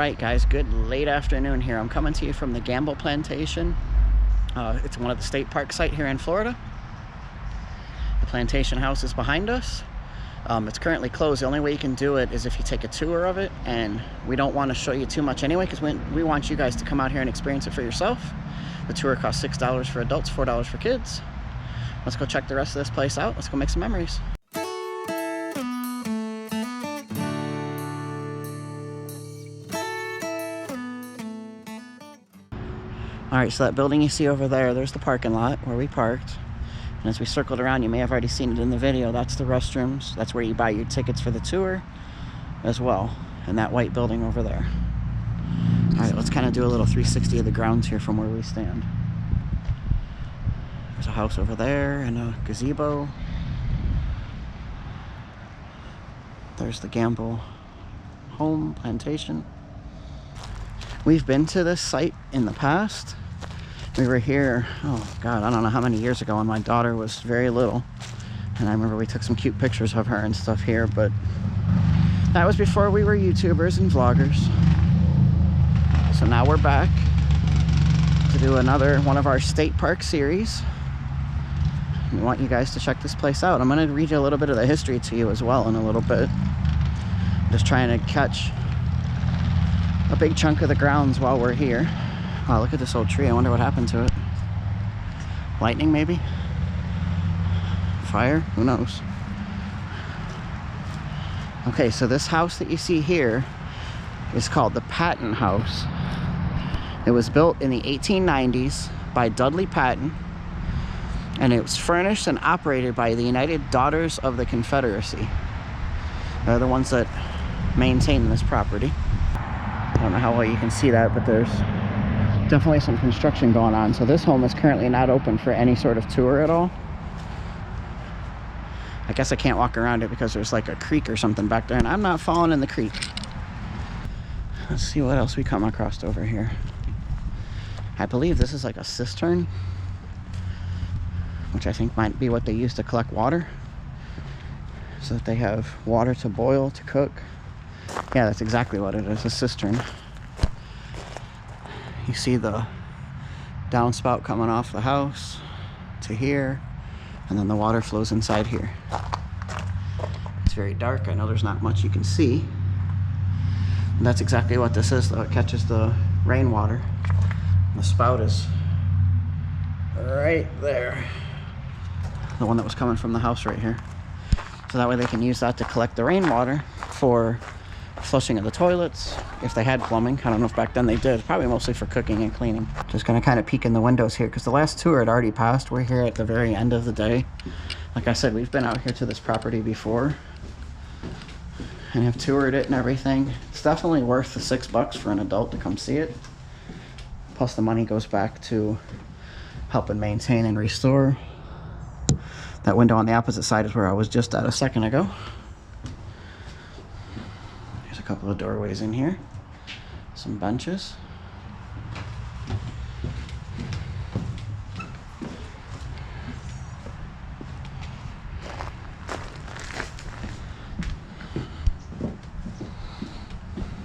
Alright guys, good late afternoon here. I'm coming to you from the Gamble Plantation. It's one of the state park site here in Florida. The plantation house is behind us. It's currently closed. The only way you can do it is if you take a tour of it, and we don't want to show you too much anyway because we want you guys to come out here and experience it for yourself. The tour costs $6 for adults, $4 for kids. Let's go check the rest of this place out. Let's go make some memories. Alright, so that building you see over there, there's the parking lot where we parked. And as we circled around, you may have already seen it in the video, that's the restrooms. That's where you buy your tickets for the tour as well. And that white building over there. Alright, let's kind of do a little 360 of the grounds here from where we stand. There's a house over there and a gazebo. There's the Gamble home plantation. We've been to this site in the past. We were here, oh God, I don't know how many years ago when my daughter was very little. And I remember we took some cute pictures of her and stuff here, but that was before we were YouTubers and vloggers. So now we're back to do another one of our state park series. We want you guys to check this place out. I'm gonna read you a little bit of the history to you as well in a little bit. Just trying to catch a big chunk of the grounds while we're here. Wow, look at this old tree. I wonder what happened to it. Lightning, maybe? Fire? Who knows? Okay, so this house that you see here is called the Patton House. It was built in the 1890s by Dudley Patton, and it was furnished and operated by the United Daughters of the Confederacy. They're the ones that maintain this property. I don't know how well you can see that, but there's definitely some construction going on. So this home is currently not open for any sort of tour at all. I guess I can't walk around it because there's like a creek or something back there, and I'm not falling in the creek. Let's see what else we come across over here. I believe this is like a cistern, which I think might be what they use to collect water, so that they have water to boil, to cook. Yeah, that's exactly what it is, a cistern. You see the downspout coming off the house to here, and then the water flows inside here. It's very dark. I know there's not much you can see. And that's exactly what this is, though. It catches the rainwater. The spout is right there. The one that was coming from the house right here. So that way they can use that to collect the rainwater for flushing of the toilets, if they had plumbing. I don't know if back then they did. Probably mostly for cooking and cleaning. Just gonna kind of peek in the windows here because the last tour had already passed. We're here at the very end of the day. Like I said, we've been out here to this property before and have toured it and everything. It's definitely worth the $6 for an adult to come see it. Plus the money goes back to helping maintain and restore. That window on the opposite side is where I was just at a second ago. There's a couple of doorways in here. Some benches.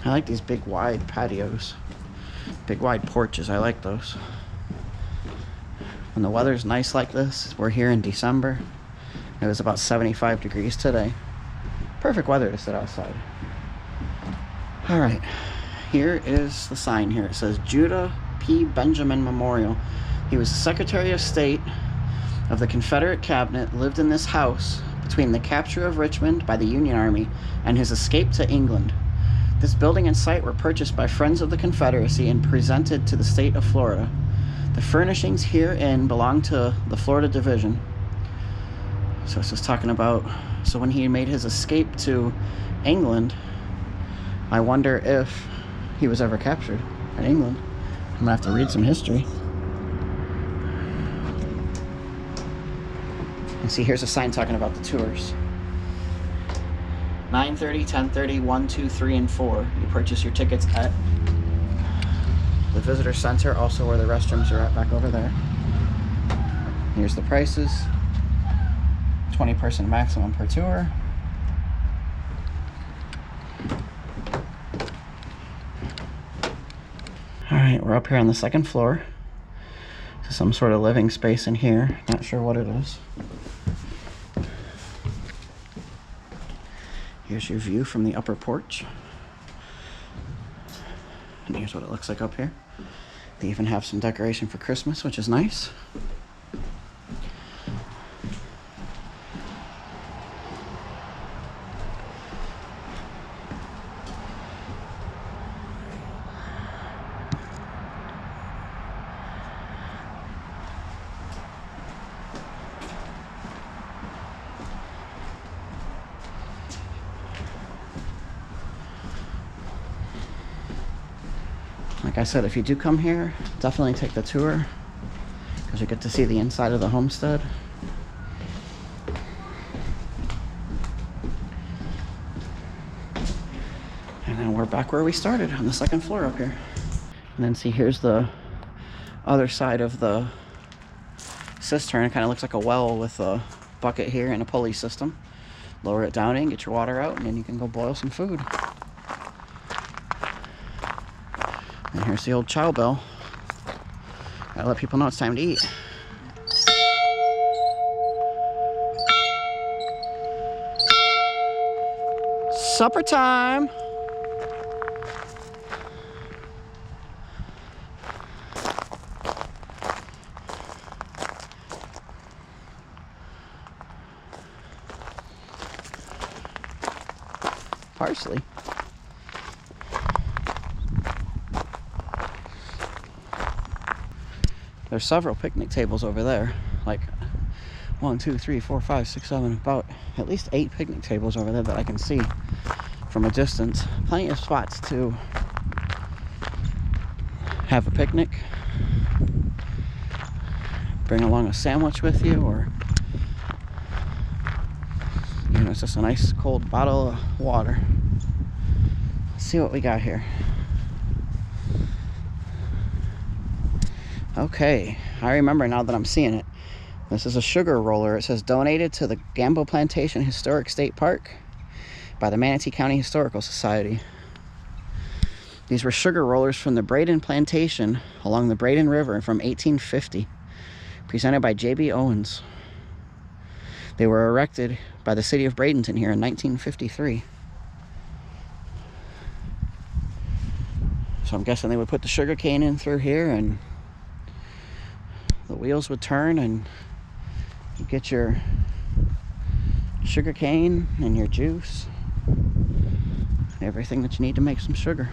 I like these big wide patios. Big wide porches, I like those. When the weather's nice like this, we're here in December. It was about 75 degrees today. Perfect weather to sit outside. All right, here is the sign here. It says Judah P. Benjamin Memorial. He was Secretary of State of the Confederate Cabinet, lived in this house between the capture of Richmond by the Union Army and his escape to England. This building and site were purchased by Friends of the Confederacy and presented to the state of Florida. The furnishings herein belong to the Florida Division. So it's just talking about, so when he made his escape to England, I wonder if he was ever captured in England. I'm gonna have to read some history. And see, here's a sign talking about the tours. 9:30, 10:30, 1, 2, 3, and 4. You purchase your tickets at the visitor center, also where the restrooms are at back over there. Here's the prices. 20-person maximum per tour. Alright, we're up here on the second floor. There's some sort of living space in here. Not sure what it is. Here's your view from the upper porch. And here's what it looks like up here. They even have some decoration for Christmas, which is nice. Like I said, if you do come here, definitely take the tour, because you get to see the inside of the homestead. And then we're back where we started, on the second floor up here. And then see, here's the other side of the cistern. It kind of looks like a well with a bucket here and a pulley system. Lower it down in, get your water out, and then you can go boil some food. And here's the old chow bell. Gotta let people know it's time to eat. Supper time! Parsley. There's several picnic tables over there, like 1, 2, 3, 4, 5, 6, 7, about at least 8 picnic tables over there that I can see from a distance. Plenty of spots to have a picnic, bring along a sandwich with you, or you know, it's just a nice cold bottle of water. Let's see what we got here. Okay, I remember now that I'm seeing it. This is a sugar roller. It says donated to the Gamble Plantation Historic State Park by the Manatee County Historical Society. These were sugar rollers from the Braden Plantation along the Braden River from 1850, presented by J.B. Owens. They were erected by the city of Bradenton here in 1953. So I'm guessing they would put the sugar cane in through here, and the wheels would turn, and you get your sugar cane and your juice, everything that you need to make some sugar.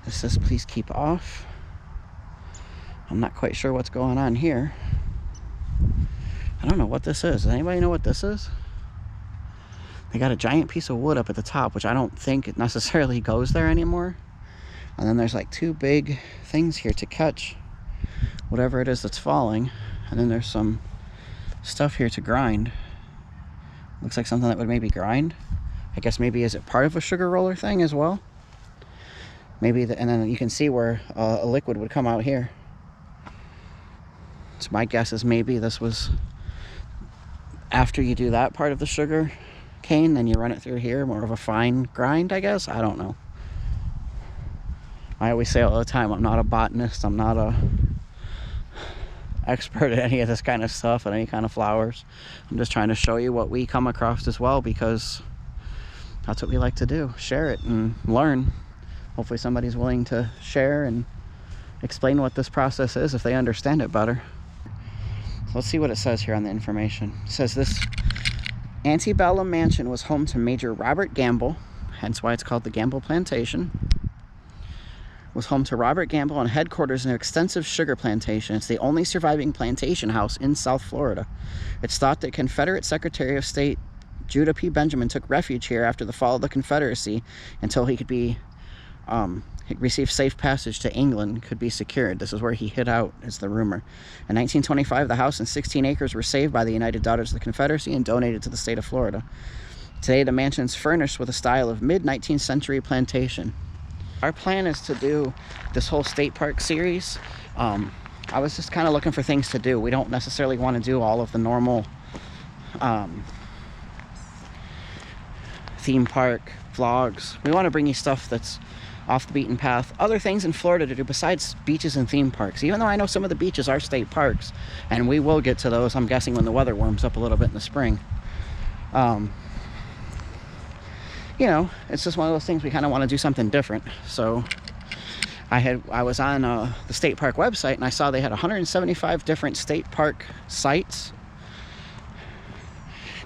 This says please keep off. I'm not quite sure what's going on here. I don't know what this is. Does anybody know what this is? They got a giant piece of wood up at the top, which I don't think it necessarily goes there anymore. And then there's like 2 big things here to catch whatever it is that's falling. And then there's some stuff here to grind. Looks like something that would maybe grind. I guess maybe is it part of a sugar roller thing as well? Maybe, and then you can see where a liquid would come out here. So my guess is maybe this was after you do that part of the sugar cane, then you run it through here, more of a fine grind, I guess. I don't know. I always say all the time, I'm not a botanist, I'm not a expert at any of this kind of stuff, at any kind of flowers. I'm just trying to show you what we come across as well, because that's what we like to do, share it and learn. Hopefully somebody's willing to share and explain what this process is if they understand it better. So let's see what it says here on the information. It says this antebellum mansion was home to Major Robert Gamble, hence why it's called the Gamble Plantation. Was home to Robert Gamble and headquarters in an extensive sugar plantation. It's the only surviving plantation house in South Florida. It's thought that Confederate Secretary of State Judah P. Benjamin took refuge here after the fall of the Confederacy until he could be receive safe passage to England could be secured. This is where he hid out, is the rumor. In 1925, the house and 16 acres were saved by the United Daughters of the Confederacy and donated to the state of Florida. Today, the mansion is furnished with a style of mid-19th century plantation. Our plan is to do this whole state park series. I was just kind of looking for things to do. We don't necessarily want to do all of the normal theme park vlogs. We want to bring you stuff that's off the beaten path, other things in Florida to do besides beaches and theme parks, even though I know some of the beaches are state parks, and we will get to those, I'm guessing, when the weather warms up a little bit in the spring. You know, it's just one of those things, we kind of want to do something different. So I was on the state park website, and I saw they had 175 different state park sites.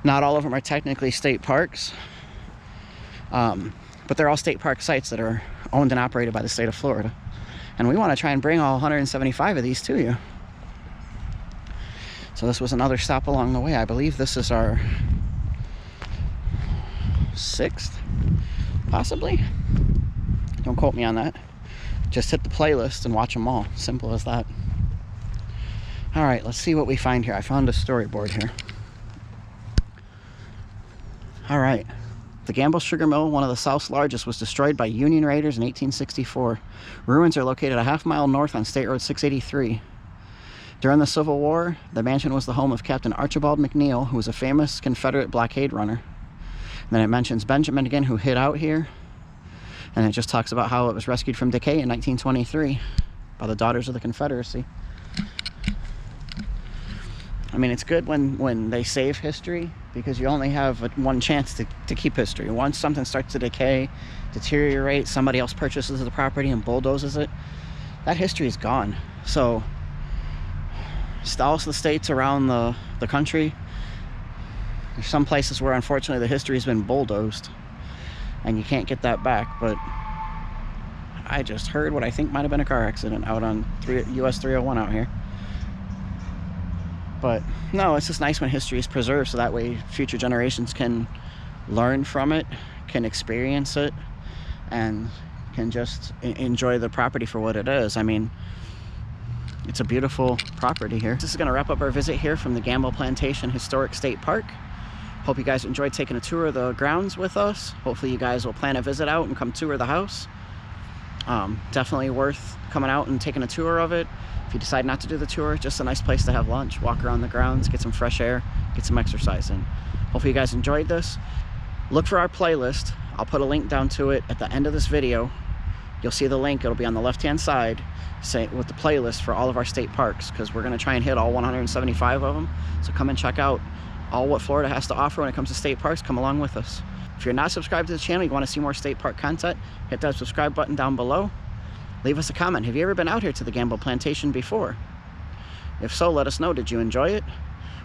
Not all of them are technically state parks, but they're all state park sites that are owned and operated by the state of Florida. And we want to try and bring all 175 of these to you. So this was another stop along the way. I believe this is our 6th, possibly. Don't quote me on that. Just hit the playlist and watch them all. Simple as that. All right, let's see what we find here. I found a storyboard here. All right. The Gamble Sugar Mill, one of the South's largest, was destroyed by Union raiders in 1864. Ruins are located a half-mile north on State Road 683. During the Civil War, the mansion was the home of Captain Archibald McNeil, who was a famous Confederate blockade runner. And then it mentions Benjamin again, who hid out here. And it just talks about how it was rescued from decay in 1923 by the Daughters of the Confederacy. I mean, it's good when they save history, because you only have one chance to keep history. Once something starts to decay, deteriorate, somebody else purchases the property and bulldozes it, that history is gone. So also the states around the country, there's some places where unfortunately the history has been bulldozed and you can't get that back. But I just heard what I think might have been a car accident out on US 301 out here. But no, it's just nice when history is preserved, so that way future generations can learn from it, can experience it, and can just enjoy the property for what it is. I mean, it's a beautiful property here. This is going to wrap up our visit here from the Gamble Plantation Historic State Park. Hope you guys enjoyed taking a tour of the grounds with us. Hopefully you guys will plan a visit out and come tour the house. Definitely worth coming out and taking a tour of it. If you decide not to do the tour, just a nice place to have lunch, walk around the grounds, get some fresh air, get some exercise in. Hopefully you guys enjoyed this. Look for our playlist. I'll put a link down to it at the end of this video. You'll see the link. It'll be on the left-hand side with the playlist for all of our state parks, because we're going to try and hit all 175 of them. So come and check out all what Florida has to offer when it comes to state parks. Come along with us. If you're not subscribed to the channel, you want to see more state park content, hit that subscribe button down below. Leave us a comment. Have you ever been out here to the Gamble Plantation before? If so, let us know. Did you enjoy it?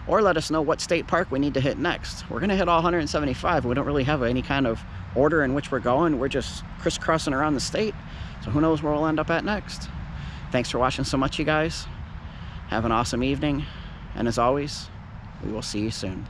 Or let us know what state park we need to hit next. We're going to hit all 175. We don't really have any kind of order in which we're going. We're just crisscrossing around the state. So who knows where we'll end up at next. Thanks for watching so much, you guys. Have an awesome evening. And as always, we will see you soon.